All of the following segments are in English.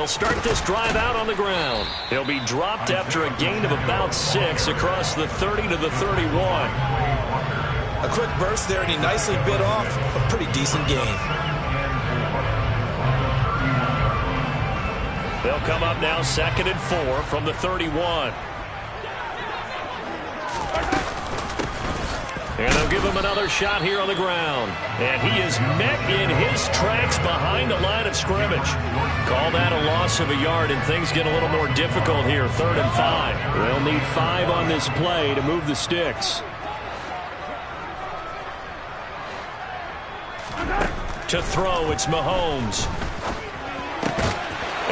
They'll start this drive out on the ground. He'll be dropped after a gain of about 6 across the 30 to the 31. A quick burst there, and he nicely bit off a pretty decent gain. They'll come up now 2nd and 4 from the 31. And they'll give him another shot here on the ground. And he is met in his tracks behind the line of scrimmage. Call that a loss of a yard, and things get a little more difficult here. 3rd and 5. They'll need 5 on this play to move the sticks. To throw, it's Mahomes.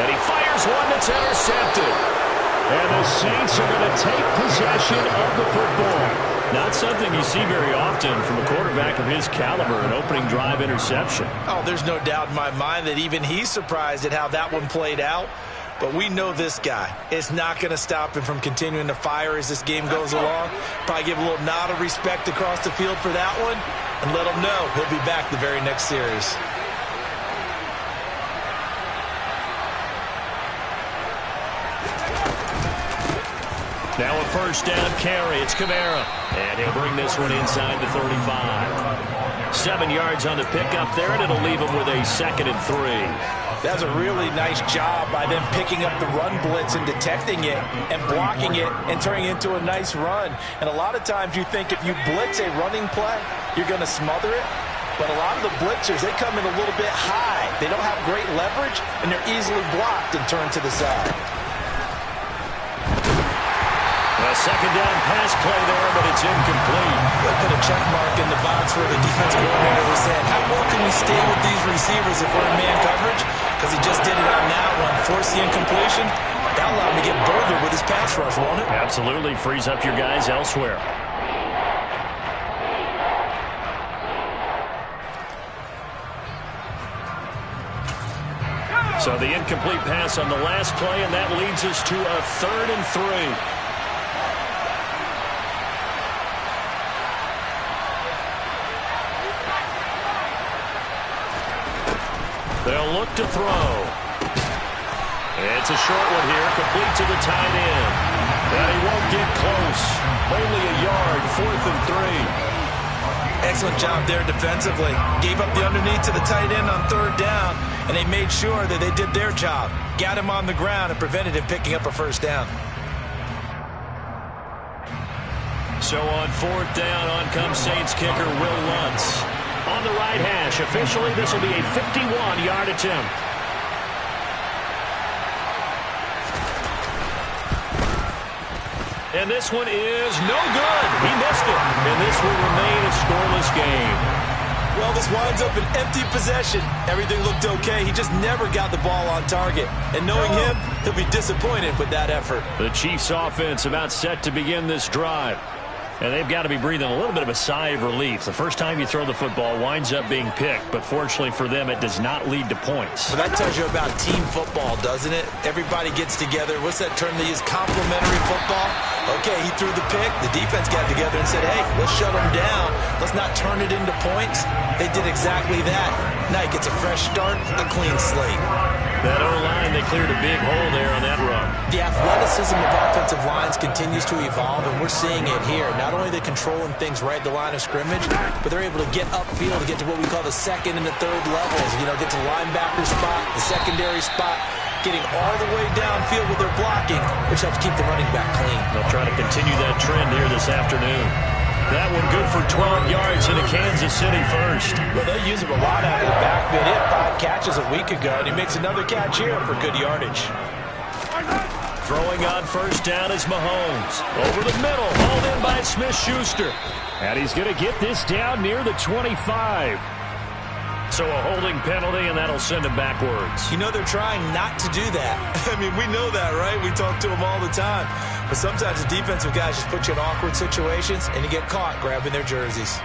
And he fires one that's intercepted. And the Saints are going to take possession of the football. Not something you see very often from a quarterback of his caliber, an opening drive interception. Oh, there's no doubt in my mind that even he's surprised at how that one played out. But we know this guy. It's not going to stop him from continuing to fire as this game goes along. Probably give a little nod of respect across the field for that one and let him know he'll be back the very next series. Now a first down carry. It's Kamara. And he'll bring this one inside the 35. 7 yards on the pickup there, and it'll leave him with a 2nd and 3. That's a really nice job by them picking up the run blitz and detecting it and blocking it and turning it into a nice run. And a lot of times you think if you blitz a running play, you're going to smother it. But a lot of the blitzers, they come in a little bit high. They don't have great leverage, and they're easily blocked and turned to the side. A 2nd down pass play there, but it's incomplete. They'll put a check mark in the box where the defensive coordinator was saying, how well can we stay with these receivers if we're in man coverage? Because he just did it on that one. Force the incompletion. That'll allow him to get bolder with his pass rush, won't it? Absolutely. Frees up your guys elsewhere. So the incomplete pass on the last play, and that leads us to a 3rd and 3. They'll look to throw. It's a short one here, complete to the tight end. And he won't get close. Only a yard, 4th and 3. Excellent job there defensively. Gave up the underneath to the tight end on 3rd down, and they made sure that they did their job. Got him on the ground and prevented him picking up a 1st down. So on 4th down, on comes Saints kicker Will Lutz. On the right hash. Officially, this will be a 51-yard attempt. And this one is no good. He missed it. And this will remain a scoreless game. Well, this winds up an empty possession. Everything looked okay. He just never got the ball on target. And knowing him, he'll be disappointed with that effort. The Chiefs offense about set to begin this drive. And they've got to be breathing a little bit of a sigh of relief. The first time you throw the football winds up being picked, but fortunately for them, it does not lead to points. Well, that tells you about team football, doesn't it? Everybody gets together. What's that term they use? Complementary football. Okay, he threw the pick. The defense got together and said, hey, let's shut him down. Let's not turn it into points. They did exactly that. Now he gets a fresh start, a clean slate. That O-line, they cleared a big hole there on that run. The athleticism of offensive lines continues to evolve, and we're seeing it here. Not only are they controlling things right at the line of scrimmage, but they're able to get upfield to get to what we call the 2nd and the 3rd levels. You know, get to the linebacker spot, the secondary spot, getting all the way downfield with their blocking, which helps keep the running back clean. They'll try to continue that trend here this afternoon. That one good for 12 yards into Kansas City first. Well, they use him a lot out of the backfield. He had 5 catches a week ago, and he makes another catch here for good yardage. Throwing on 1st down is Mahomes. Over the middle, hauled in by Smith-Schuster. And he's going to get this down near the 25. So a holding penalty, and that'll send him backwards. You know, they're trying not to do that. I mean, we know that, right? We talk to them all the time. But sometimes the defensive guys just put you in awkward situations, and you get caught grabbing their jerseys.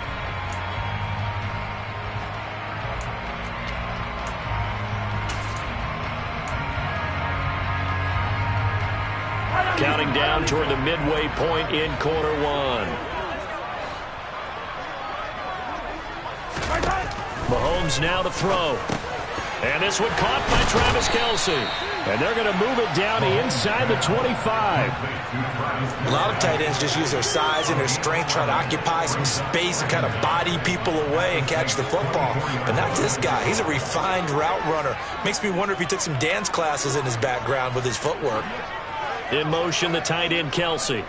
Counting down toward the midway point in quarter one. Mahomes now to throw. And this one caught by Travis Kelce. And they're going to move it down inside the 25. A lot of tight ends just use their size and their strength, try to occupy some space and kind of body people away and catch the football. But not this guy. He's a refined route runner. Makes me wonder if he took some dance classes in his background with his footwork. In motion, the tight end, Kelce.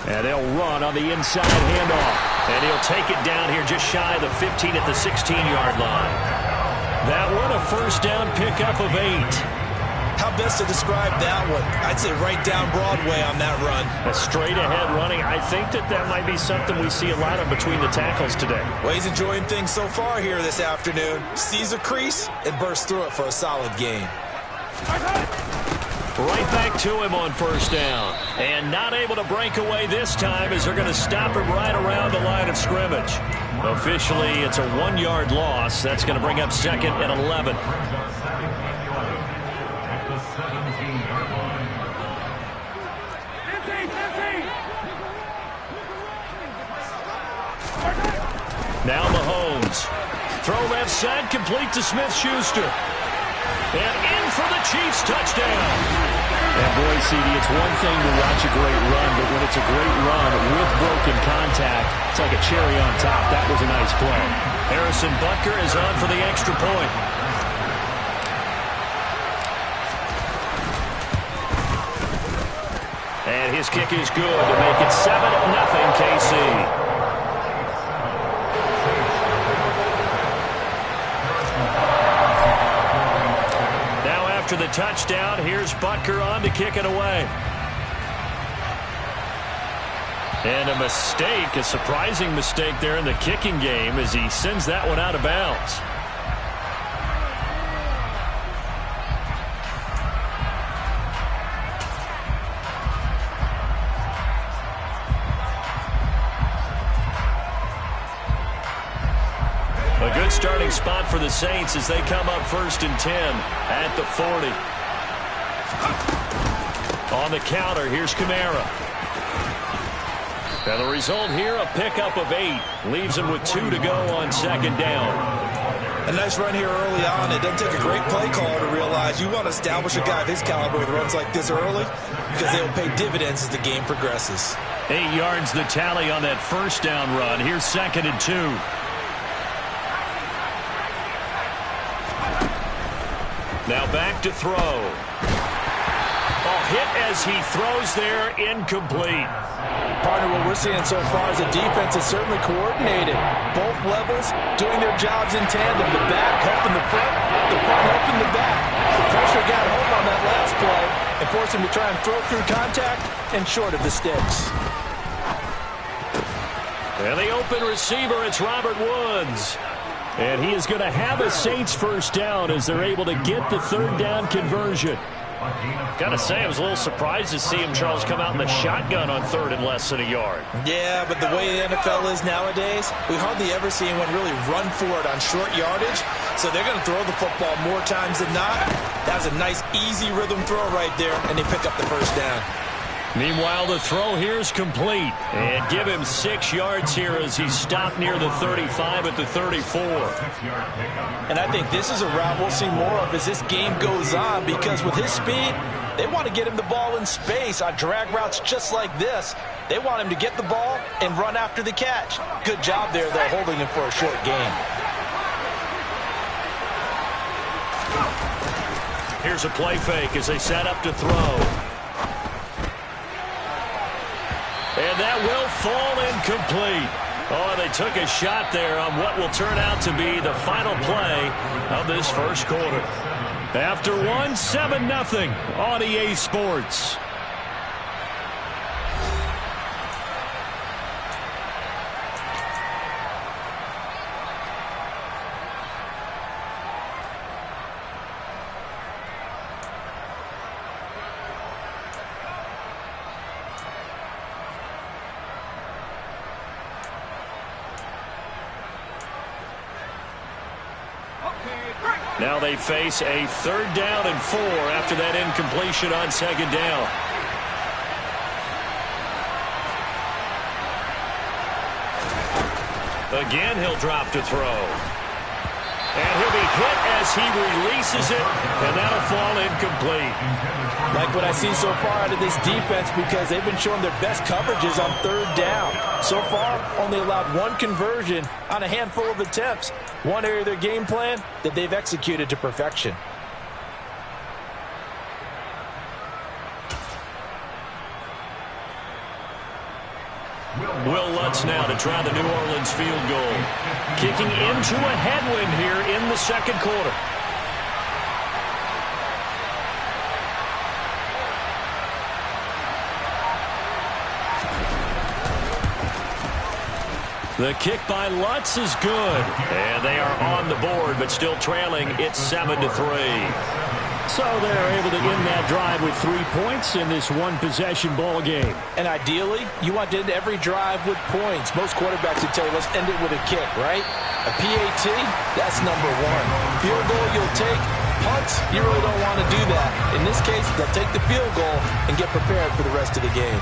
And they'll run on the inside handoff. And he'll take it down here just shy of the 15 at the 16-yard line. That one, a first down pickup of 8. How best to describe that one? I'd say right down Broadway on that run. A straight-ahead running. I think that might be something we see a lot of between the tackles today. Well, he's enjoying things so far here this afternoon. Sees a crease and bursts through it for a solid gain. Right back to him on first down. And not able to break away this time as they're going to stop him right around the line of scrimmage. Officially, it's a 1-yard loss. That's going to bring up second and 11. Now Mahomes. Throw left side, complete to Smith-Schuster. And in for the Chiefs, touchdown. And boy, CD, it's one thing to watch a great run, but when it's a great run with broken contact, it's like a cherry on top. That was a nice play. Harrison Butker is on for the extra point. And his kick is good to make it 7-0 KC. After the touchdown, here's Butker on to kick it away. And a mistake, a surprising mistake there in the kicking game as he sends that one out of bounds. A good starting spot for the Saints as they come up 1st and 10 at the 40. On the counter, here's Kamara. Now the result here, a pickup of 8. Leaves him with 2 to go on 2nd down. A nice run here early on. It doesn't take a great play caller to realize you want to establish a guy of his caliber with runs like this early because they will pay dividends as the game progresses. 8 yards the tally on that first down run. Here's 2nd and 2. Now back to throw. Hit as he throws there, incomplete. Partner, what we're seeing so far is the defense is certainly coordinated. Both levels doing their jobs in tandem. The back helping the front helping the back. The pressure got home on that last play and forced him to try and throw through contact and short of the sticks. And the open receiver, it's Robert Woods. And he is going to have a Saints first down as they're able to get the 3rd down conversion. Gotta say, I was a little surprised to see him, Charles, come out in the shotgun on 3rd and less than a yard. Yeah, but the way the NFL is nowadays, we hardly ever see anyone really run for it on short yardage. So they're going to throw the football more times than not. That was a nice, easy rhythm throw right there, and they pick up the first down. Meanwhile, the throw here is complete. And give him 6 yards here as he stopped near the 35 at the 34. And I think this is a route we'll see more of as this game goes on because with his speed, they want to get him the ball in space on drag routes just like this. They want him to get the ball and run after the catch. Good job there, though, holding him for a short gain. Here's a play fake as they set up to throw. And that will fall incomplete. Oh, they took a shot there on what will turn out to be the final play of this first quarter. After 7-0 on EA Sports. Now they face a 3rd down and 4 after that incompletion on 2nd down. Again, he'll drop to throw. And he'll be hit as he releases it, and that'll fall incomplete. Like what I see so far out of this defense, because they've been showing their best coverages on third down. So far, only allowed one conversion on a handful of attempts. One area of their game plan that they've executed to perfection. Will Lutz now to try the New Orleans field goal. Kicking into a headwind here in the second quarter. The kick by Lutz is good. And they are on the board, but still trailing. It's 7-3. So they're able to end that drive with 3 points in this one-possession ball game. And ideally, you want to end every drive with points. Most quarterbacks would tell you, let's end it with a kick, right? A PAT, that's number one. Field goal, you'll take. Punts, you really don't want to do that. In this case, they'll take the field goal and get prepared for the rest of the game.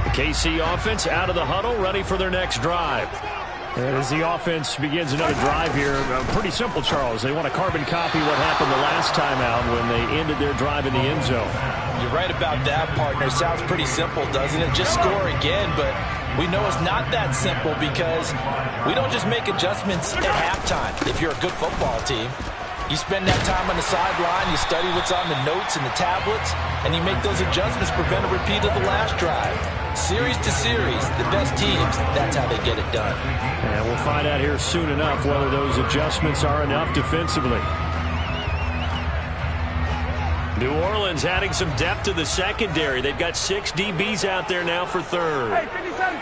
The KC offense out of the huddle, ready for their next drive. And as the offense begins another drive here, pretty simple, Charles. They want to carbon copy what happened the last time out when they ended their drive in the end zone. You're right about that, partner. Sounds pretty simple, doesn't it? Just score again, but we know it's not that simple because we don't just make adjustments at halftime. If you're a good football team, you spend that time on the sideline, you study what's on the notes and the tablets, and you make those adjustments, prevent a repeat of the last drive. Series to series, the best teams, that's how they get it done. And we'll find out here soon enough whether those adjustments are enough defensively. New Orleans adding some depth to the secondary. They've got 6 DBs out there now for third. Hey, 57.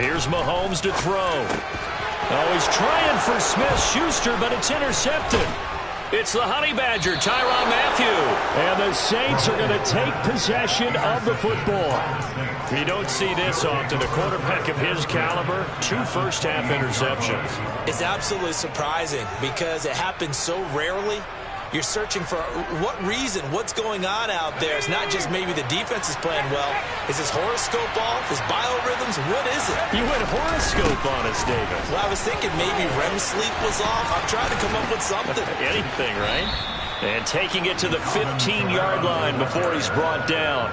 Here's Mahomes to throw. Oh, he's trying for Smith-Schuster, but it's intercepted. It's the Honey Badger, Tyrann Mathieu. And the Saints are going to take possession of the football. You don't see this often. A quarterback of his caliber, 2 first-half interceptions. It's absolutely surprising because it happens so rarely. You're searching for what reason, what's going on out there. It's not just maybe the defense is playing well. Is his horoscope off? His biorhythms? What is it? You went horoscope on us, David. Well, I was thinking maybe REM sleep was off. I'm trying to come up with something. Anything, right? And taking it to the 15-yard line before he's brought down.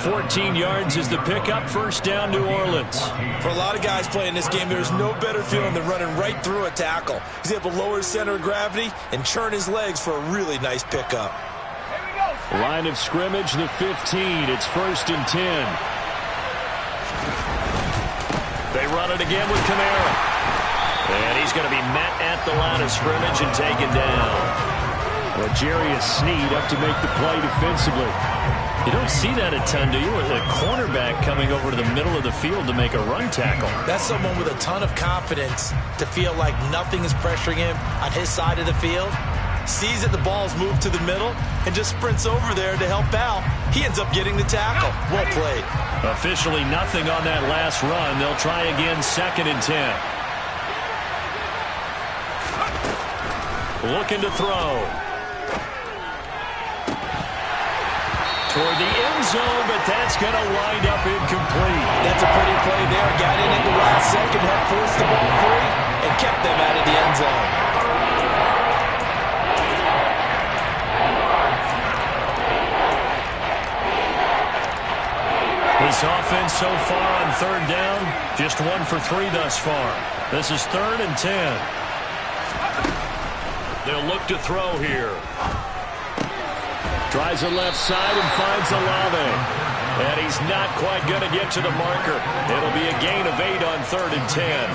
14 yards is the pickup. First down, New Orleans. For a lot of guys playing this game, there's no better feeling than running right through a tackle. He's able to lower his center of gravity and churn his legs for a really nice pickup. Line of scrimmage, the 15. It's 1st and 10. They run it again with Kamara. And he's going to be met at the line of scrimmage and taken down. Well, Jarius Sneed up to make the play defensively. You don't see that a ton, do you? With a cornerback coming over to the middle of the field to make a run tackle. That's someone with a ton of confidence to feel like nothing is pressuring him on his side of the field. Sees that the ball's moved to the middle and just sprints over there to help out. He ends up getting the tackle. Well played. Officially nothing on that last run. They'll try again, 2nd and 10. Looking to throw. Toward the end zone, but that's going to wind up incomplete. That's a pretty play there. Got in at the last second, helped force the ball free, and kept them out of the end zone. This offense so far on 3rd down, just 1 for 3 thus far. This is 3rd and 10. They'll look to throw here. Tries the left side and finds Olave. And he's not quite going to get to the marker. It'll be a gain of 8 on 3rd and 10.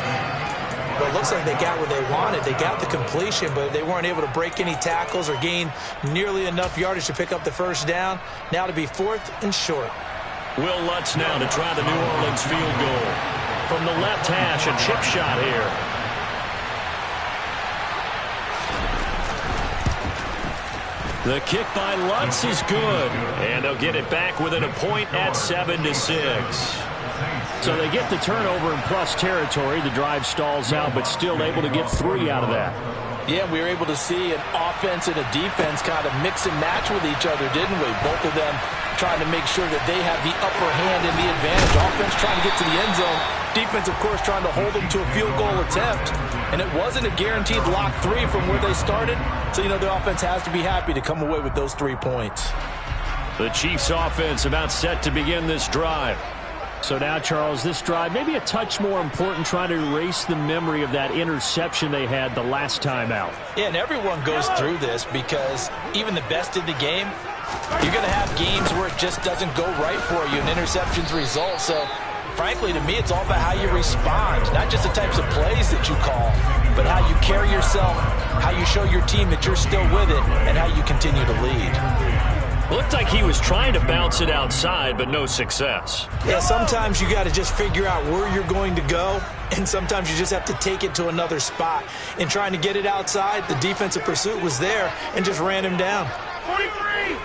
Well, it looks like they got what they wanted. They got the completion, but they weren't able to break any tackles or gain nearly enough yardage to pick up the first down. Now to be 4th and short. Will Lutz now to try the New Orleans field goal. From the left hash, a chip shot here. The kick by Lutz is good. And they'll get it back within a point at 7-6. So they get the turnover in plus territory. The drive stalls out, but still able to get 3 out of that. Yeah, we were able to see an offense and a defense kind of mix and match with each other, didn't we? Both of them trying to make sure that they have the upper hand and the advantage. Offense trying to get to the end zone. Defense, of course, trying to hold them to a field goal attempt. And it wasn't a guaranteed lock 3 from where they started. So, you know, the offense has to be happy to come away with those 3 points. The Chiefs offense about set to begin this drive. So now, Charles, this drive maybe a touch more important, trying to erase the memory of that interception they had the last time out. Yeah, and everyone goes through this because even the best in the game, you're going to have games where it just doesn't go right for you and interceptions result. So, frankly, to me, it's all about how you respond, not just the types of plays that you call, but how you carry yourself, how you show your team that you're still with it, and how you continue to lead. Looked like he was trying to bounce it outside, but no success. Yeah, sometimes you got to just figure out where you're going to go, and sometimes you just have to take it to another spot. In trying to get it outside, the defensive pursuit was there and just ran him down. 43!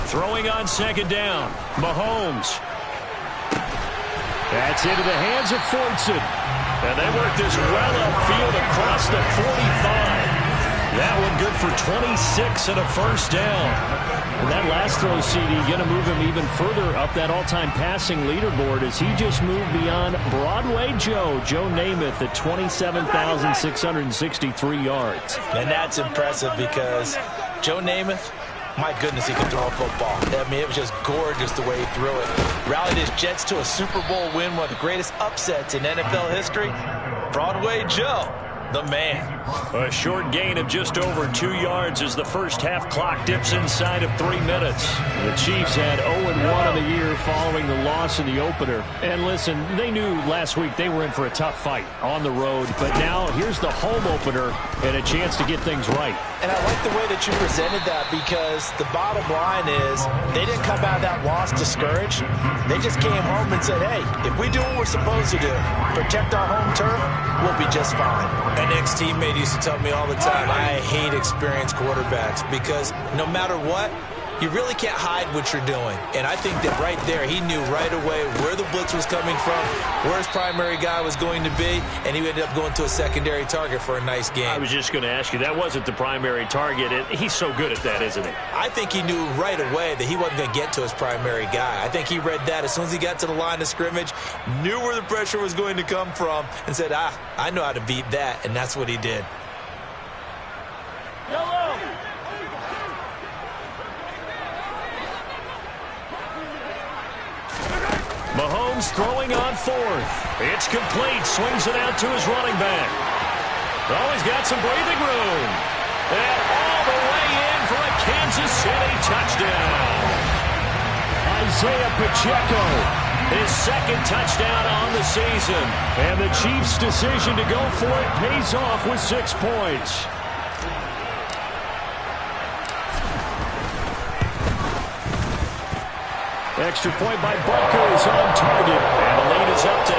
Throwing on second down, Mahomes. That's into the hands of Fortson. And they work this well upfield across the 45. That one good for 26 and a first down. And that last throw, CD, going to move him even further up that all-time passing leaderboard as he just moved beyond Broadway Joe Namath at 27,663 yards. And that's impressive because Joe Namath, my goodness, he can throw a football. I mean, it was just gorgeous the way he threw it. Rallied his Jets to a Super Bowl win, one of the greatest upsets in NFL history. Broadway Joe, the man. A short gain of just over 2 yards as the first half clock dips inside of 3 minutes. The Chiefs had 0-1 on the year following the loss in the opener. And listen, they knew last week they were in for a tough fight on the road. But now here's the home opener and a chance to get things right. And I like the way that you presented that because the bottom line is they didn't come out of that loss discouraged. They just came home and said, hey, if we do what we're supposed to do, protect our home turf, we'll be just fine. An ex-teammate used to tell me all the time, I hate experienced quarterbacks because no matter what, you really can't hide what you're doing. And I think that right there, he knew right away where the blitz was coming from, where his primary guy was going to be, and he ended up going to a secondary target for a nice game. I was just going to ask you, that wasn't the primary target. He's so good at that, isn't he? I think he knew right away that he wasn't going to get to his primary guy. I think he read that as soon as he got to the line of scrimmage, knew where the pressure was going to come from, and said, I know how to beat that, and that's what he did. Mahomes throwing on fourth. It's complete. Swings it out to his running back. Oh, he's got some breathing room. And all the way in for a Kansas City touchdown. Isaiah Pacheco, his second touchdown on the season. And the Chiefs' decision to go for it pays off with 6 points. Extra point by Butker is on target, and the lead is up to 8.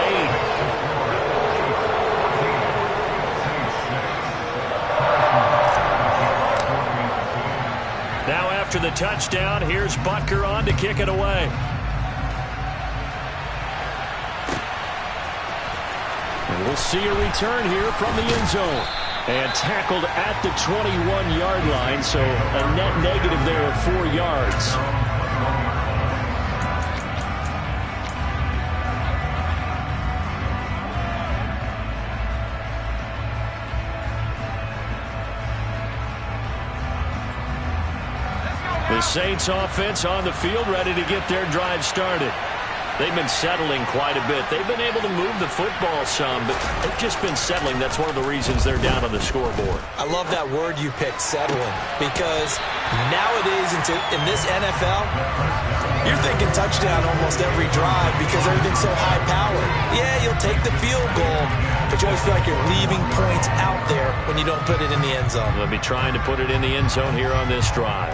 Now after the touchdown, here's Butker on to kick it away. And we'll see a return here from the end zone. And tackled at the 21-yard line, so a net negative there of 4 yards. The Saints offense on the field, ready to get their drive started. They've been settling quite a bit. They've been able to move the football some, but they've just been settling. That's one of the reasons they're down on the scoreboard. I love that word you picked, settling, because nowadays in this NFL, you're thinking touchdown almost every drive because everything's so high-powered. Yeah, you'll take the field goal, but you always feel like you're leaving points out there when you don't put it in the end zone. They'll be trying to put it in the end zone here on this drive.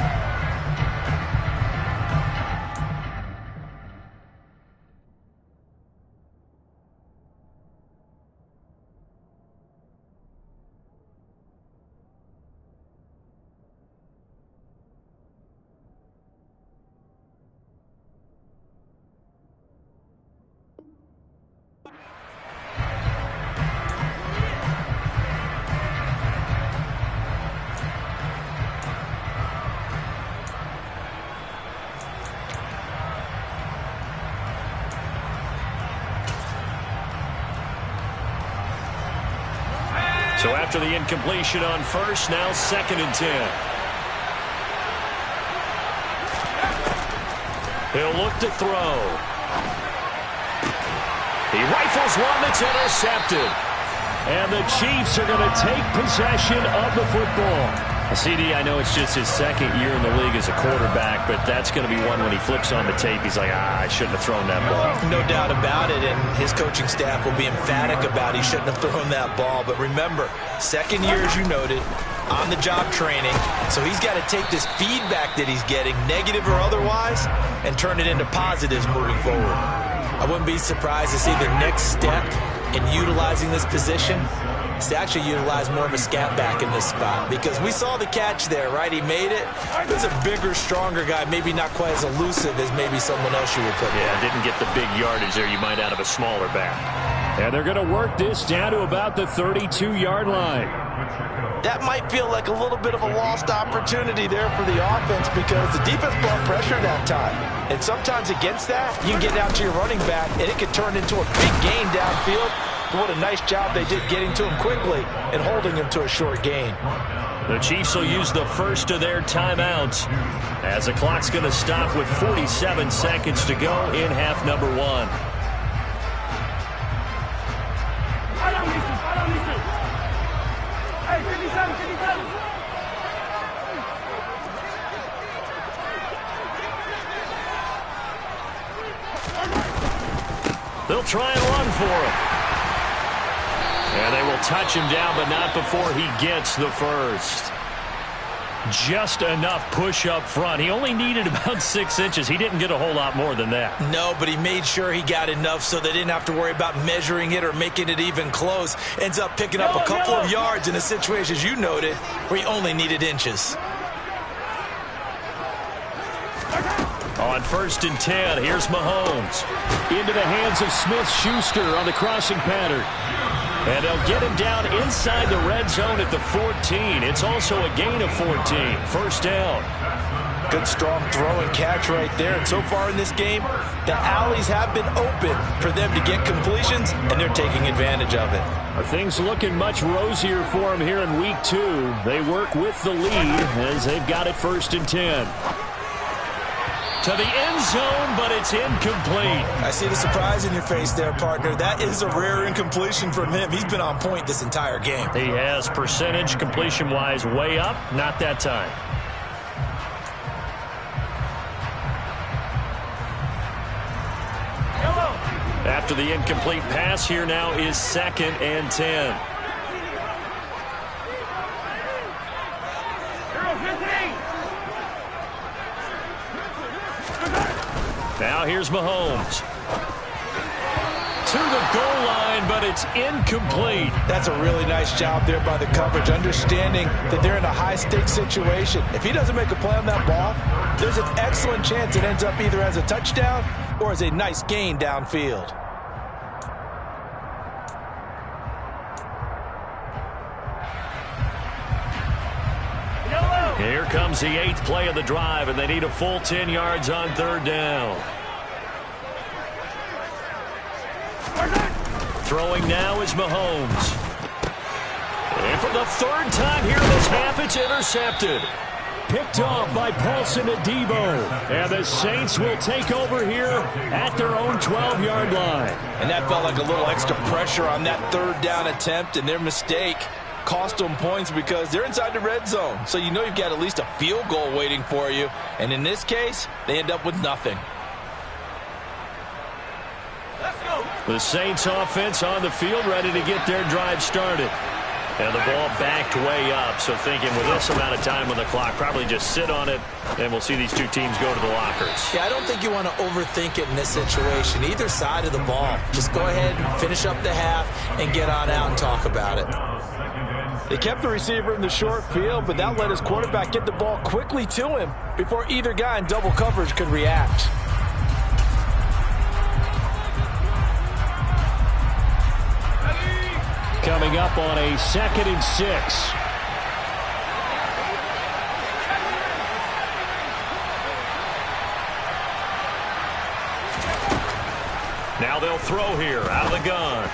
So after the incompletion on first, now 2nd and 10. He'll look to throw. He rifles one that's intercepted. And the Chiefs are going to take possession of the football. CD, I know it's just his 2nd year in the league as a quarterback, but that's going to be one when he flips on the tape, he's like, I shouldn't have thrown that ball. No doubt about it, and his coaching staff will be emphatic about he shouldn't have thrown that ball. But remember, 2nd year, as you noted, on-the-job training, so he's got to take this feedback that he's getting, negative or otherwise, and turn it into positives moving forward. I wouldn't be surprised to see the next step in utilizing this position is to actually utilize more of a scat back in this spot, because we saw the catch there, right? He made it. He's a bigger, stronger guy, maybe not quite as elusive as maybe someone else you would put there. Yeah, didn't get the big yardage there you might out of a smaller back. And they're going to work this down to about the 32-yard line. That might feel like a little bit of a lost opportunity there for the offense, because the defense brought pressure that time. And sometimes against that, you can get out to your running back, and it could turn into a big gain downfield. What a nice job they did getting to him quickly and holding him to a short gain. The Chiefs will use the first of their timeouts as the clock's going to stop with 47 seconds to go in half number 1. They'll try and run for him. And they will touch him down, but not before he gets the first. Just enough push up front. He only needed about 6 inches. He didn't get a whole lot more than that. No, but he made sure he got enough so they didn't have to worry about measuring it or making it even close. Ends up picking up a couple of yards in a situation, as you noted, where he only needed inches. On 1st and 10, here's Mahomes. Into the hands of Smith-Schuster on the crossing pattern. And they'll get him down inside the red zone at the 14. It's also a gain of 14. First down. Good, strong throw and catch right there. And so far in this game, the alleys have been open for them to get completions, and they're taking advantage of it. Are things looking much rosier for them here in week 2? They work with the lead as they've got it 1st and 10. To the end zone, but it's incomplete. I see the surprise in your face there, partner. That is a rare incompletion from him. He's been on point this entire game. He has percentage completion-wise way up. Not that time. After the incomplete pass, here now is 2nd and 10. Now here's Mahomes. To the goal line, but it's incomplete. That's a really nice job there by the coverage, understanding that they're in a high-stakes situation. If he doesn't make a play on that ball, there's an excellent chance it ends up either as a touchdown or as a nice gain downfield. Here comes the 8th play of the drive, and they need a full 10 yards on 3rd down. Throwing now is Mahomes. And for the 3rd time here in this half, it's intercepted. Picked off by Paulson Adebo. And the Saints will take over here at their own 12-yard line. And that felt like a little extra pressure on that 3rd down attempt, and their mistake cost them points because they're inside the red zone. So you know you've got at least a field goal waiting for you. And in this case, they end up with nothing. The Saints offense on the field ready to get their drive started. And the ball backed way up. So thinking with this amount of time on the clock, probably just sit on it, and we'll see these two teams go to the lockers. Yeah, I don't think you want to overthink it in this situation. Either side of the ball. Just go ahead and finish up the half and get on out and talk about it. They kept the receiver in the short field, but that let his quarterback get the ball quickly to him before either guy in double coverage could react. Coming up on a 2nd and 6. Now they'll throw here out of the gun.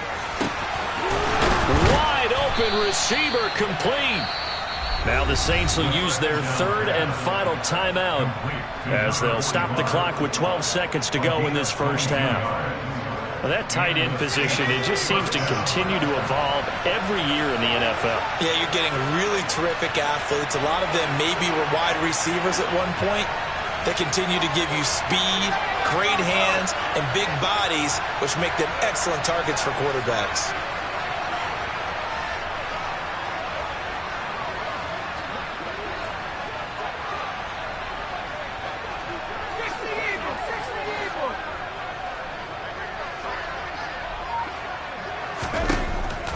Wide open. open receiver complete. Now the Saints will use their third and final timeout as they'll stop the clock with 12 seconds to go in this first half. Well, that tight end position, it just seems to continue to evolve every year in the NFL. Yeah, you're getting really terrific athletes. A lot of them maybe were wide receivers at one point. They continue to give you speed, great hands, and big bodies, which make them excellent targets for quarterbacks.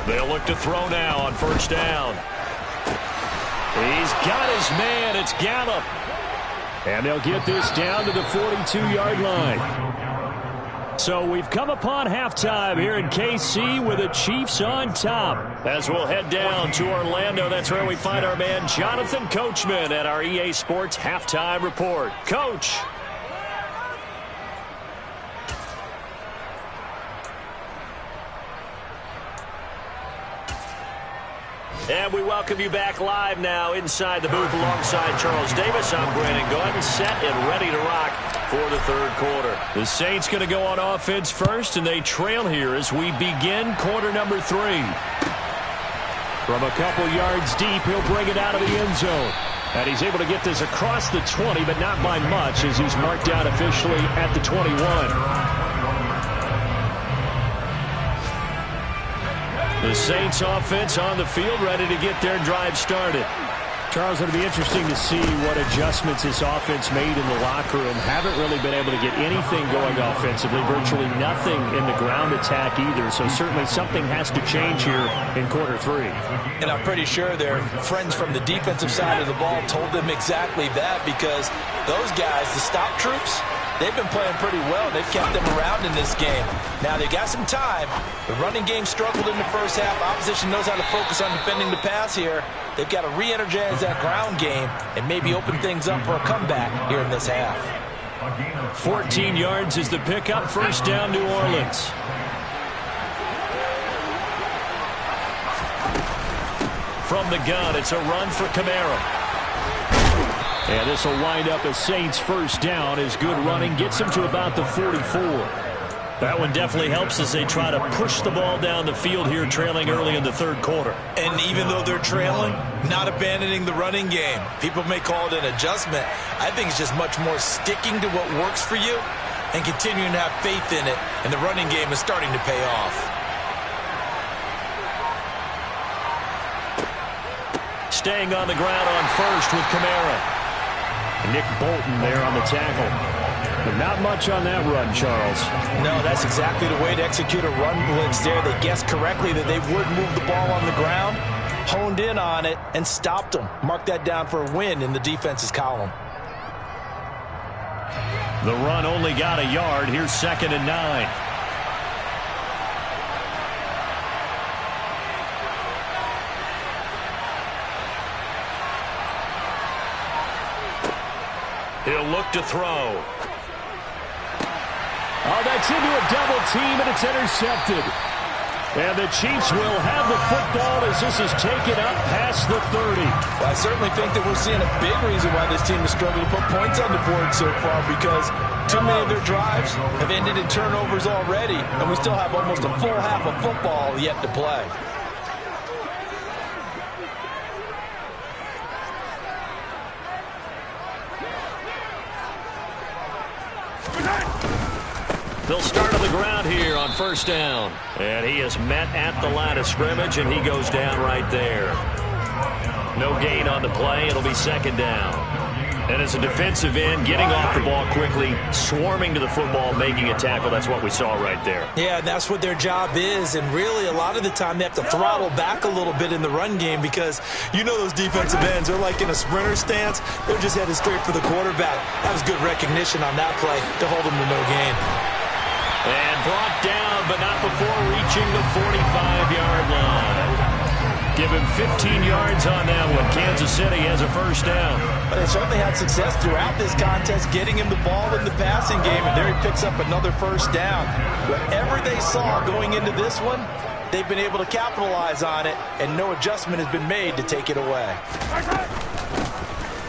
They'll look to throw now on first down. He's got his man. It's Gallup. And they'll get this down to the 42-yard line. So we've come upon halftime here in KC with the Chiefs on top. As we'll head down to Orlando, that's where we find our man Jonathan Coachman at our EA Sports Halftime Report. Coach. And we welcome you back live now inside the booth alongside Charles Davis. I'm Brandon Gordon, set and ready to rock for the third quarter. The Saints going to go on offense first, and they trail here as we begin quarter number 3. From a couple yards deep, he'll bring it out of the end zone. And he's able to get this across the 20, but not by much as he's marked down officially at the 21. The Saints offense on the field, ready to get their drive started. Charles, it'll be interesting to see what adjustments this offense made in the locker room. Haven't really been able to get anything going offensively, virtually nothing in the ground attack either. So certainly something has to change here in quarter 3. And I'm pretty sure their friends from the defensive side of the ball told them exactly that, because those guys, the stop troops, they've been playing pretty well. They've kept them around in this game. Now, they got some time. The running game struggled in the first half. Opposition knows how to focus on defending the pass here. They've got to re-energize that ground game and maybe open things up for a comeback here in this half. 14 yards is the pickup. First down, New Orleans. From the gun, it's a run for Kamara. And this will wind up a Saints first down as good running gets them to about the 44. That one definitely helps as they try to push the ball down the field here, trailing early in the third quarter. And even though they're trailing, not abandoning the running game. People may call it an adjustment. I think it's just much more sticking to what works for you and continuing to have faith in it. And the running game is starting to pay off. Staying on the ground on first with Kamara. Nick Bolton there on the tackle. But not much on that run, Charles. No, that's exactly the way to execute a run blitz there. They guessed correctly that they would move the ball on the ground, honed in on it, and stopped them. Mark that down for a win in the defense's column. The run only got a yard. Here's 2nd and 9. He'll look to throw. Oh, that's into a double team, and it's intercepted. And the Chiefs will have the football as this is taken up past the 30. Well, I certainly think that we're seeing a big reason why this team has struggled to put points on the board so far, because too many of their drives have ended in turnovers already, and we still have almost a full half of football yet to play. They'll start on the ground here on first down. And he is met at the line of scrimmage, and he goes down right there. No gain on the play. It'll be 2nd down. And as a defensive end, getting off the ball quickly, swarming to the football, making a tackle, that's what we saw right there. Yeah, that's what their job is, and really a lot of the time they have to throttle back a little bit in the run game, because you know those defensive ends, they're like in a sprinter stance. They're just headed straight for the quarterback. That was good recognition on that play to hold them to no gain. And brought down, but not before reaching the 45-yard line. Give him 15 yards on that one. Kansas City has a first down. But they certainly had success throughout this contest, getting him the ball in the passing game, and there he picks up another first down. Whatever they saw going into this one, they've been able to capitalize on it, and no adjustment has been made to take it away.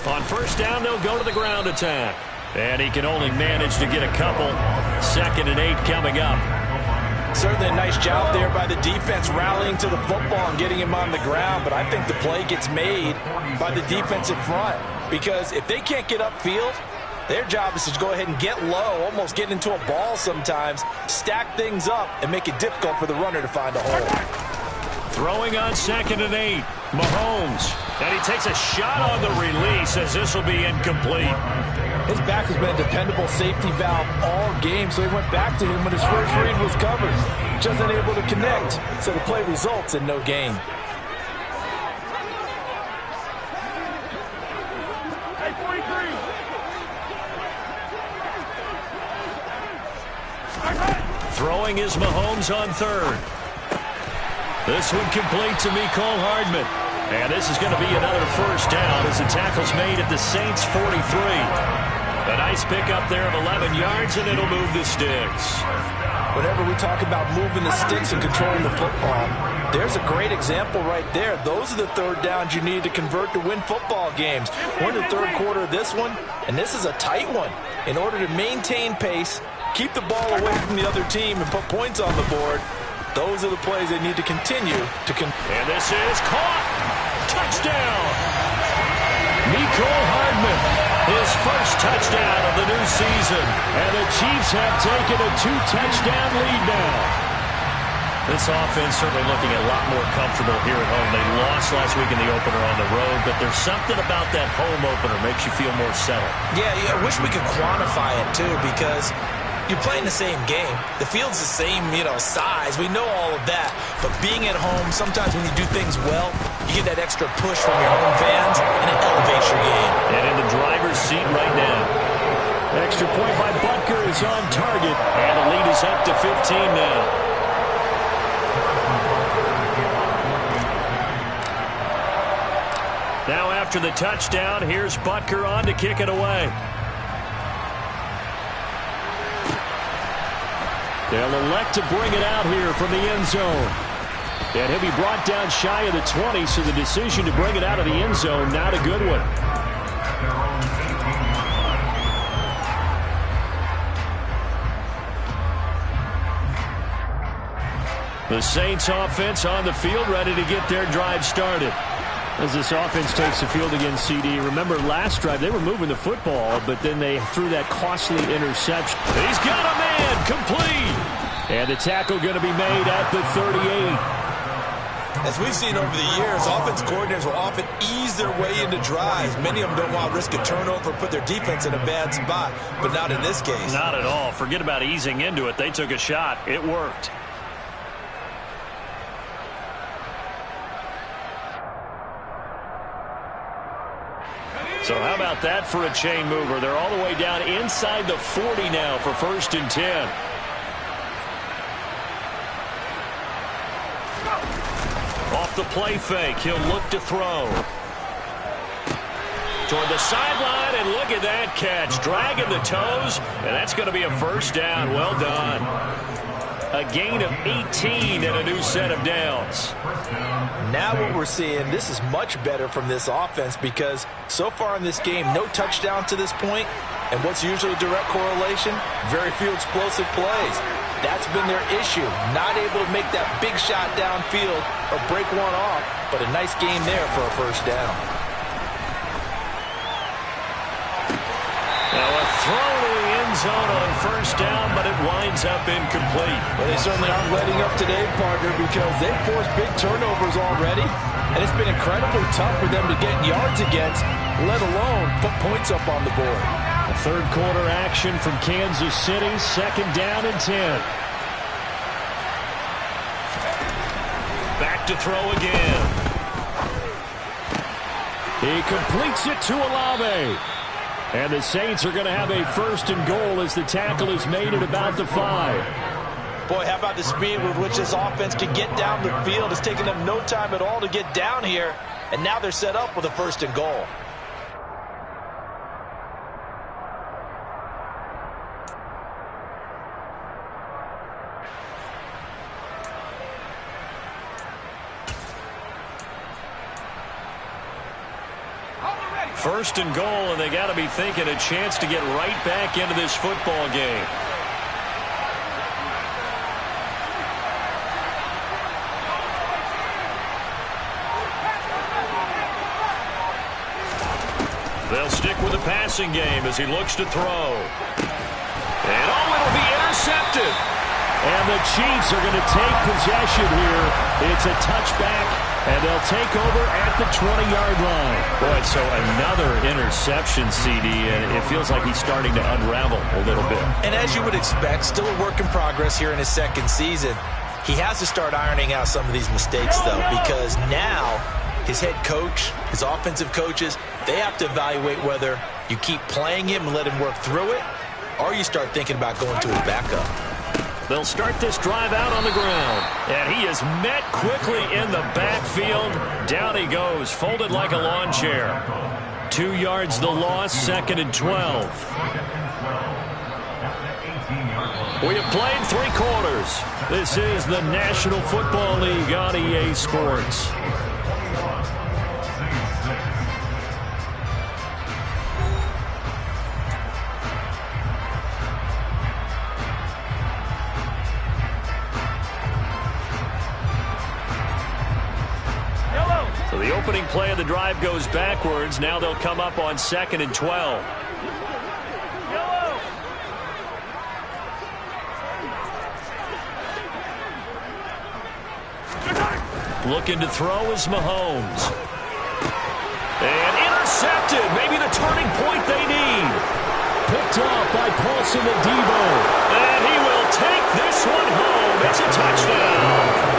On first down, they'll go to the ground attack. And he can only manage to get a couple. 2nd and 8 coming up. Certainly a nice job there by the defense rallying to the football and getting him on the ground, but I think the play gets made by the defensive front, because if they can't get upfield, their job is to go ahead and get low, almost get into a ball sometimes, stack things up, and make it difficult for the runner to find a hole. Throwing on 2nd and 8, Mahomes. And he takes a shot on the release as this will be incomplete. His back has been a dependable safety valve all game, so he went back to him when his first read was covered. Just unable to connect, so the play results in no gain. Throwing is Mahomes on 3rd. This one complete to Mecole Hardman. And this is going to be another first down as the tackle's made at the Saints' 43. A nice pickup there of 11 yards, and it'll move the sticks. Whenever we talk about moving the sticks and controlling the football, there's a great example right there. Those are the third downs you need to convert to win football games. We're in the third quarter of this one, and this is a tight one. In order to maintain pace, keep the ball away from the other team, and put points on the board, those are the plays they need to continue to and this is caught. Touchdown. Mecole Hardman, his first touchdown of the new season. And the Chiefs have taken a 2-touchdown lead now. This offense certainly looking a lot more comfortable here at home. They lost last week in the opener on the road, but there's something about that home opener makes you feel more settled. Yeah, I wish we could quantify it too, because you're playing the same game. The field's the same, size. We know all of that. But being at home, sometimes when you do things well, you get that extra push from your home fans, and it elevates your game. And in the driver's seat right now. Extra point by Butker is on target. And the lead is up to 15 now. Now after the touchdown, here's Butker on to kick it away. They'll elect to bring it out here from the end zone. And he'll be brought down shy of the 20, so the decision to bring it out of the end zone, not a good one. The Saints offense on the field, ready to get their drive started. As this offense takes the field against CD, remember last drive they were moving the football, but then they threw that costly interception. He's got a man, complete. And the tackle going to be made at the 38. As we've seen over the years, offense coordinators will often ease their way into drives. Many of them don't want to risk a turnover or put their defense in a bad spot, but not in this case. Not at all. Forget about easing into it. They took a shot. It worked. So how about that for a chain mover? They're all the way down inside the 40 now for 1st and 10. Off the play fake, he'll look to throw. Toward the sideline, and look at that catch. Dragging the toes, and that's going to be a first down. Well done. A gain of 18 and a new set of downs. Now what we're seeing, this is much better from this offense, because so far in this game, no touchdown to this point, and what's usually a direct correlation? Very few explosive plays. That's been their issue. Not able to make that big shot downfield or break one off, but a nice game there for a first down. Now a throw to the end zone on first down, but it winds up incomplete. Well, they certainly aren't letting up today, partner, because they've forced big turnovers already, and it's been incredibly tough for them to get yards against, let alone put points up on the board. A third quarter action from Kansas City, 2nd down and 10. Back to throw again. He completes it to Olave. And the Saints are going to have a 1st and goal as the tackle is made at about the 5. Boy, how about the speed with which this offense can get down the field? It's taken them no time at all to get down here, and now they're set up with a 1st and goal. First and goal, and they got to be thinking a chance to get right back into this football game. They'll stick with the passing game as he looks to throw. And it'll be intercepted. And the Chiefs are going to take possession here. It's a touchback, and they'll take over at the 20-yard line. Boy, so another interception, CD, and it feels like he's starting to unravel a little bit. And as you would expect, still a work in progress here in his second season. He has to start ironing out some of these mistakes, though, because now his head coach, his offensive coaches, they have to evaluate whether you keep playing him and let him work through it, or you start thinking about going to his backup. They'll start this drive out on the ground. And he is met quickly in the backfield. Down he goes, folded like a lawn chair. 2 yards the loss, 2nd and 12. We have played 3 quarters. This is the National Football League on EA Sports. So the opening play of the drive goes backwards. Now they'll come up on 2nd and 12. Looking to throw is Mahomes. And intercepted. Maybe the turning point they need. Picked off by Paulson and Debo. And he will take this one home. It's a touchdown.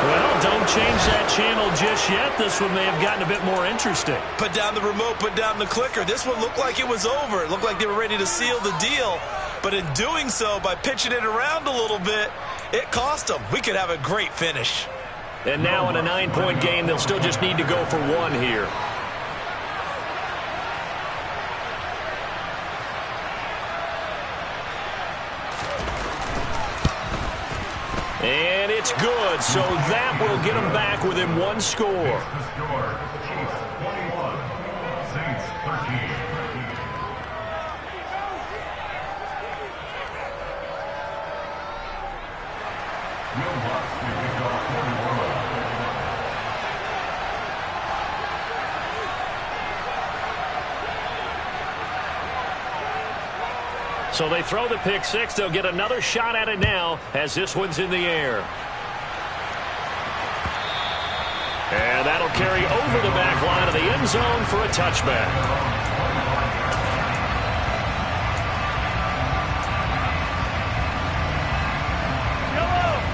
Well, don't change that channel just yet. This one may have gotten a bit more interesting. Put down the remote, put down the clicker. This one looked like it was over. It looked like they were ready to seal the deal. But in doing so, by pitching it around a little bit, it cost them. We could have a great finish. And now in a 9-point game, they'll still just need to go for 1 here. And it's good, so that will get them back within 1 score. So they throw the pick 6. They'll get another shot at it now as this one's in the air. And that'll carry over the back line of the end zone for a touchback.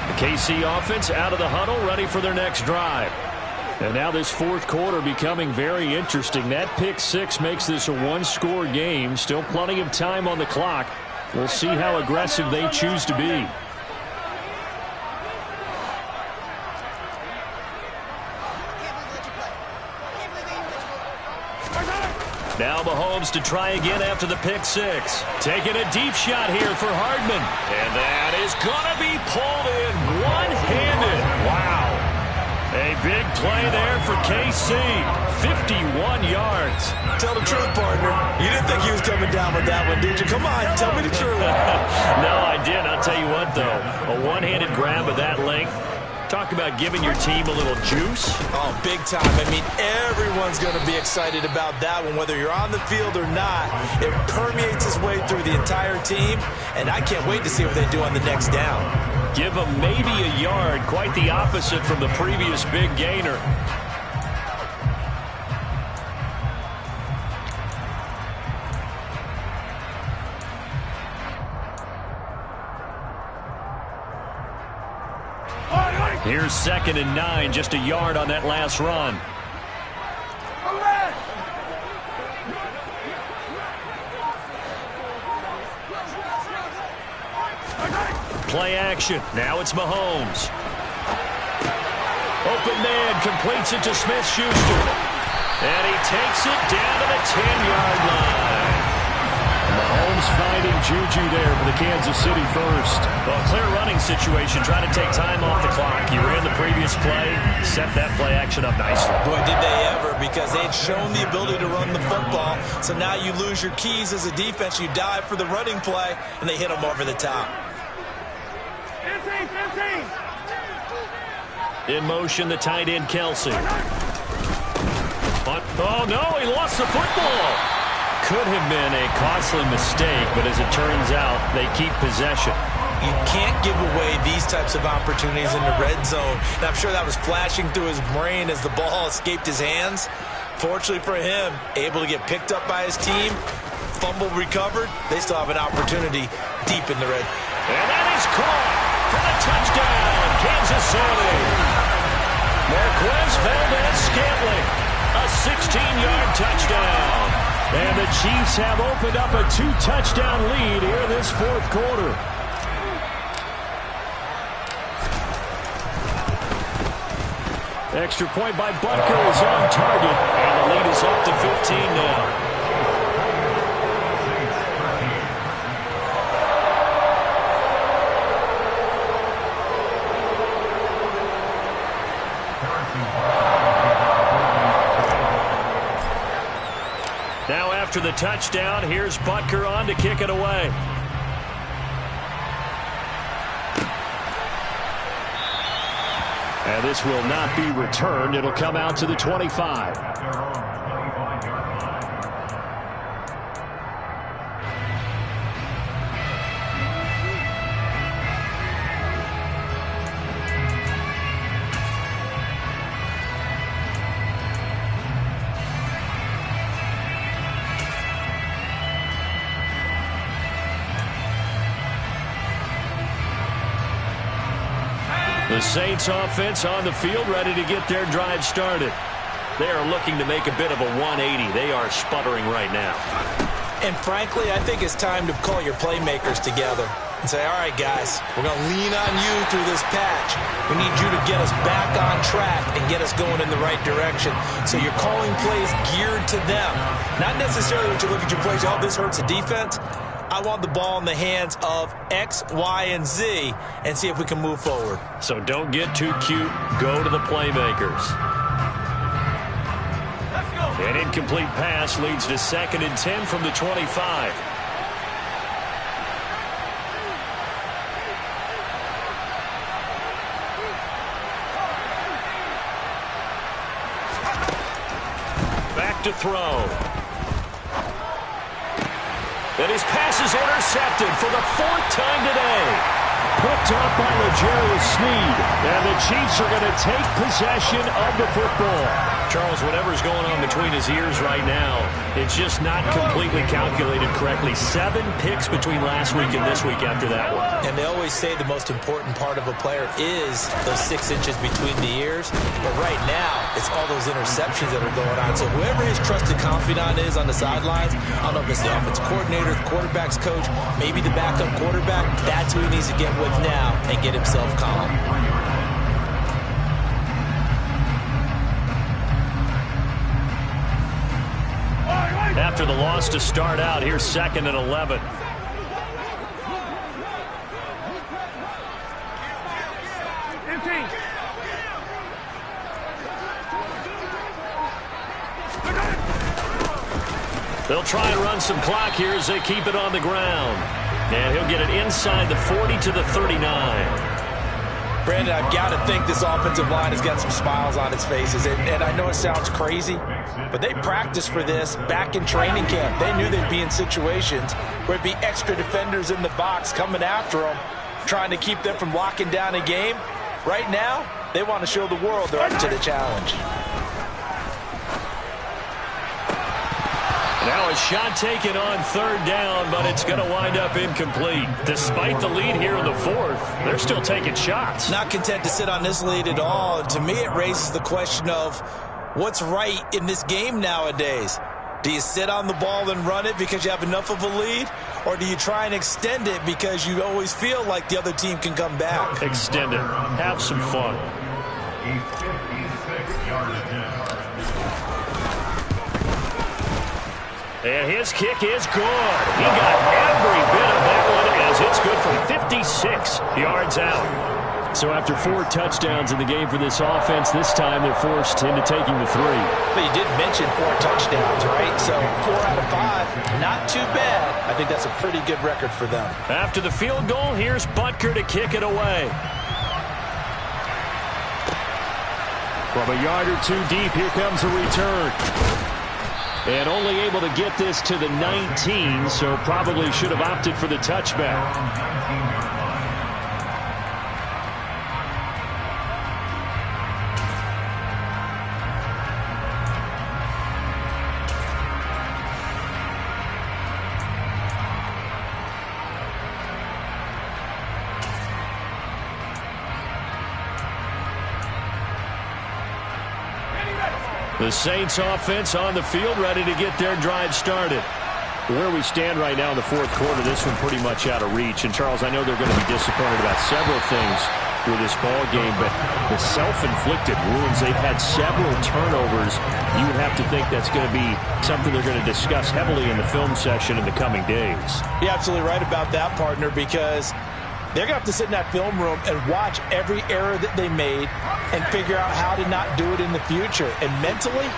The KC offense out of the huddle, ready for their next drive. And now this 4th quarter becoming very interesting. That pick 6 makes this a 1-score game. Still plenty of time on the clock. We'll see how aggressive they choose to be. Now Mahomes to try again after the pick 6. Taking a deep shot here for Hardman. And that is going to be pulled in one-handed. Wow. A big play there for KC. 51 yards. Tell the truth, partner. You didn't think he was coming down with that one, did you? Come on, tell me the truth. No, I did. I'll tell you what, though. A one-handed grab of that length. Talk about giving your team a little juice. Oh, big time. I mean, everyone's going to be excited about that one, whether you're on the field or not. It permeates its way through the entire team, and I can't wait to see what they do on the next down. Give them maybe a yard. Quite the opposite from the previous big gainer. Here's 2nd and 9, just a yard on that last run. Play action. Now it's Mahomes. Open man completes it to Smith-Schuster. And he takes it down to the 10-yard line. Mahomes finding Juju there for the Kansas City first. Well, clear running situation, trying to take time off the clock. You ran the previous play, set that play action up nicely. Boy, did they ever, because they had shown the ability to run the football. So now you lose your keys as a defense. You dive for the running play, and they hit them over the top. In motion, the tight end, Kelsey. Oh, no, he lost the football. Could have been a costly mistake, but as it turns out, they keep possession. You can't give away these types of opportunities in the red zone. And I'm sure that was flashing through his brain as the ball escaped his hands. Fortunately for him, able to get picked up by his team, fumble recovered. They still have an opportunity deep in the red. And that is caught for the touchdown, Kansas City. Marquez Valdez-Scantling. A 16-yard touchdown. And the Chiefs have opened up a 2-touchdown lead here in this fourth quarter. Extra point by Butker is on target. And the lead is up to 15 now. Now after the touchdown, here's Butker on to kick it away. And this will not be returned. It'll come out to the 25. The Saints offense on the field, ready to get their drive started. They are looking to make a bit of a 180. They are sputtering right now. And frankly, I think it's time to call your playmakers together and say, all right, guys, we're going to lean on you through this patch. We need you to get us back on track and get us going in the right direction. So you're calling plays geared to them. Not necessarily when you look at your plays, oh, this hurts the defense. I want the ball in the hands of X, Y, and Z and see if we can move forward. So don't get too cute. Go to the playmakers. An incomplete pass leads to 2nd and 10 from the 25. Back to throw. And his pass is intercepted for the 4th time today. Picked up by L'Jarius Sneed. And the Chiefs are going to take possession of the football. Charles, whatever's going on between his ears right now, it's just not completely calculated correctly. 7 picks between last week and this week after that one. And they always say the most important part of a player is those 6 inches between the ears. But right now, it's all those interceptions that are going on. So whoever his trusted confidant is on the sidelines, I don't know if it's the offensive coordinator, the quarterback's coach, maybe the backup quarterback, that's who he needs to get with now and get himself calm. After the loss to start out, here's 2nd and 11. They'll try and run some clock here as they keep it on the ground. And he'll get it inside the 40 to the 39. Brandon, I've got to think this offensive line has got some smiles on its faces. And I know it sounds crazy, but they practiced for this back in training camp. They knew they'd be in situations where it'd be extra defenders in the box coming after them, trying to keep them from locking down a game. Right now, they want to show the world they're up to the challenge. Now a shot taken on 3rd down, but it's going to wind up incomplete. Despite the lead here in the 4th, they're still taking shots. Not content to sit on this lead at all. To me, it raises the question of what's right in this game nowadays. Do you sit on the ball and run it because you have enough of a lead? Or do you try and extend it because you always feel like the other team can come back? Extend it. Have some fun. And his kick is good. He got every bit of that one as it's good from 56 yards out. So after 4 touchdowns in the game for this offense, this time they're forced into taking the 3. But you did mention 4 touchdowns, right? So 4 out of 5, not too bad. I think that's a pretty good record for them. After the field goal, here's Butker to kick it away. From a yard or 2 deep, here comes a return. And only able to get this to the 19, so probably should have opted for the touchback. The Saints offense on the field, ready to get their drive started. Where we stand right now in the 4th quarter, this one pretty much out of reach. And, Charles, I know they're going to be disappointed about several things with this ball game, but the self-inflicted wounds, they've had several turnovers. You would have to think that's going to be something they're going to discuss heavily in the film session in the coming days. You're absolutely right about that, partner, because they're going to have to sit in that film room and watch every error that they made and figure out how to not do it in the future. And mentally,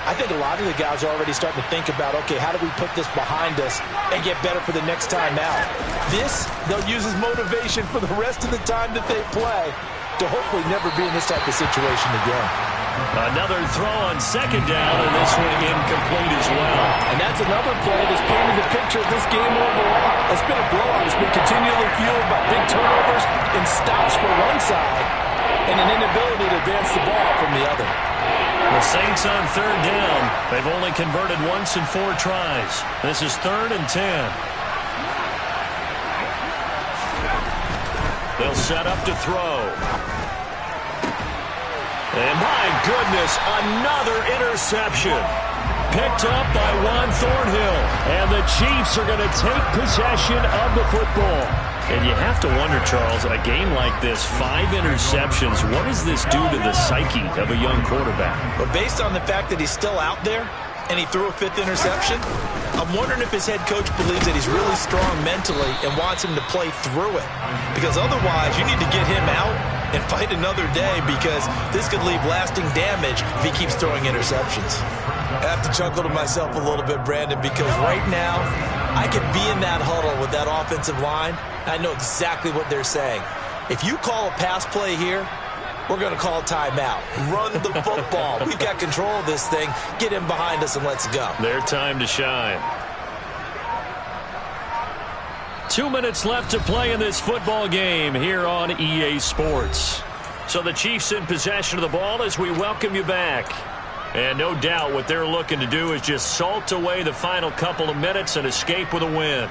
I think a lot of the guys are already starting to think about, okay, how do we put this behind us and get better for the next time out? This, they'll use as motivation for the rest of the time that they play to hopefully never be in this type of situation again. Another throw on 2nd down, and this one incomplete as well. And that's another play that's painted the picture of this game overall. It's been a blowout. It's been continually fueled by big turnovers and stops for one side and an inability to advance the ball from the other. The Saints on 3rd down. They've only converted once in 4 tries. This is 3rd and 10. They'll set up to throw. And my goodness, another interception. Picked up by Juan Thornhill. And the Chiefs are going to take possession of the football. And you have to wonder, Charles, a game like this, 5 interceptions, what does this do to the psyche of a young quarterback? But based on the fact that he's still out there and he threw a 5th interception, I'm wondering if his head coach believes that he's really strong mentally and wants him to play through it. Because otherwise, you need to get him out and fight another day, because this could leave lasting damage if he keeps throwing interceptions. I have to chuckle to myself a little bit, Brandon, because right now I could be in that huddle with that offensive line. I know exactly what they're saying. If you call a pass play here, we're going to call timeout. Run the football. We've got control of this thing. Get him behind us and let's go. Their time to shine. 2 minutes left to play in this football game here on EA Sports. So the Chiefs in possession of the ball as we welcome you back. And no doubt what they're looking to do is just salt away the final couple of minutes and escape with a win.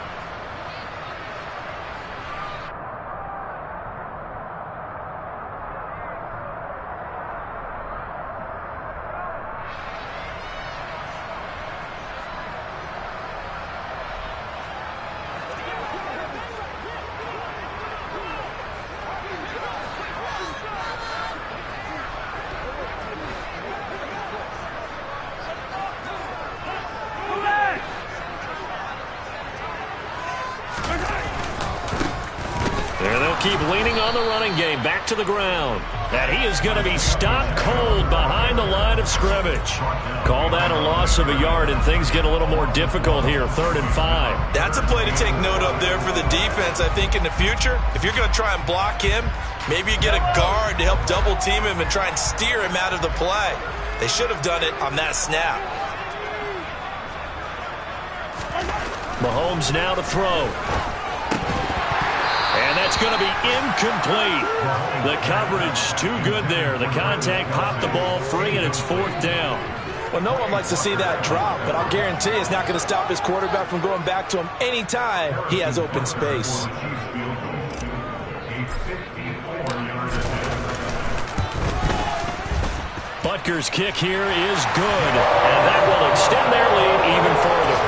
Keep leaning on the running game. Back to the ground. And he is going to be stopped cold behind the line of scrimmage. Call that a loss of a yard, and things get a little more difficult here. 3rd and 5. That's a play to take note of there for the defense. I think in the future, if you're going to try and block him, maybe you get a guard to help double team him and try and steer him out of the play. They should have done it on that snap. Mahomes now to throw. And that's going to be incomplete. The coverage too good there. The contact popped the ball free, and it's 4th down. Well, no one likes to see that drop, but I'll guarantee it's not going to stop his quarterback from going back to him anytime he has open space. Butker's kick here is good, and that will extend their lead even further.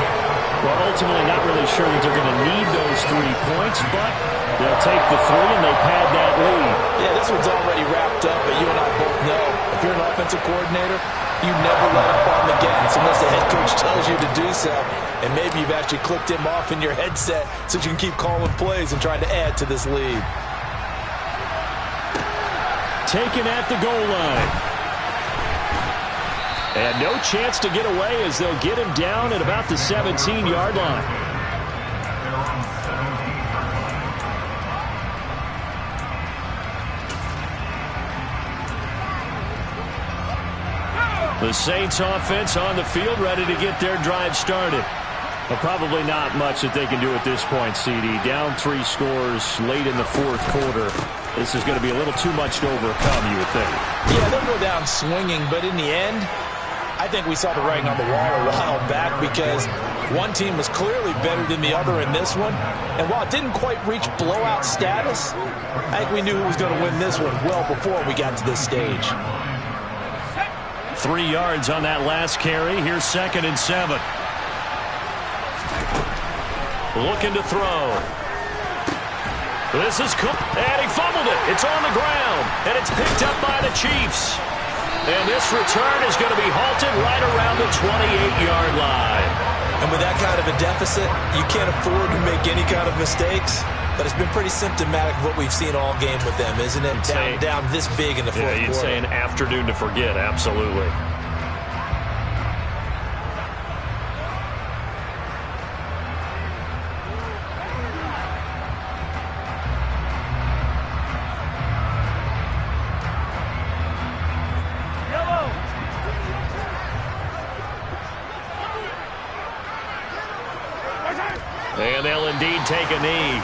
Well, ultimately not really sure that they're going to need those 3 points, but they'll take the 3 and they pad that lead. Yeah, this one's already wrapped up, but you and I both know if you're an offensive coordinator, you never let up on the gas unless the head coach coach tells you to do so, and maybe you've actually clicked him off in your headset so you can keep calling plays and trying to add to this lead. Taken at the goal line. And no chance to get away as they'll get him down at about the 17-yard line. The Saints offense on the field, ready to get their drive started. But probably not much that they can do at this point, CD. Down 3 scores late in the fourth quarter. This is going to be a little too much to overcome, you would think. Yeah, they'll go down swinging, but in the end, I think we saw the writing on the wall a while back because one team was clearly better than the other in this one. And while it didn't quite reach blowout status, I think we knew who was going to win this one well before we got to this stage. 3 yards on that last carry. Here's 2nd and 7. Looking to throw. This is Cook, and he fumbled it. It's on the ground, and it's picked up by the Chiefs. And this return is going to be halted right around the 28-yard line. And with that kind of a deficit, you can't afford to make any kind of mistakes. But it's been pretty symptomatic of what we've seen all game with them, isn't it? Down this big in the fourth quarter. Yeah, you'd say an afternoon to forget, absolutely. And they'll indeed take a knee.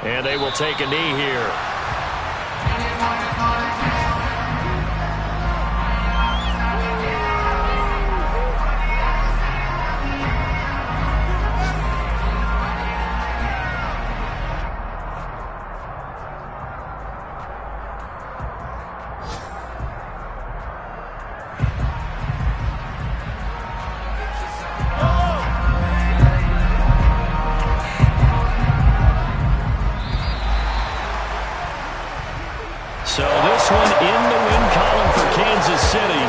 And they will take a knee here. So this one in the win column for Kansas City.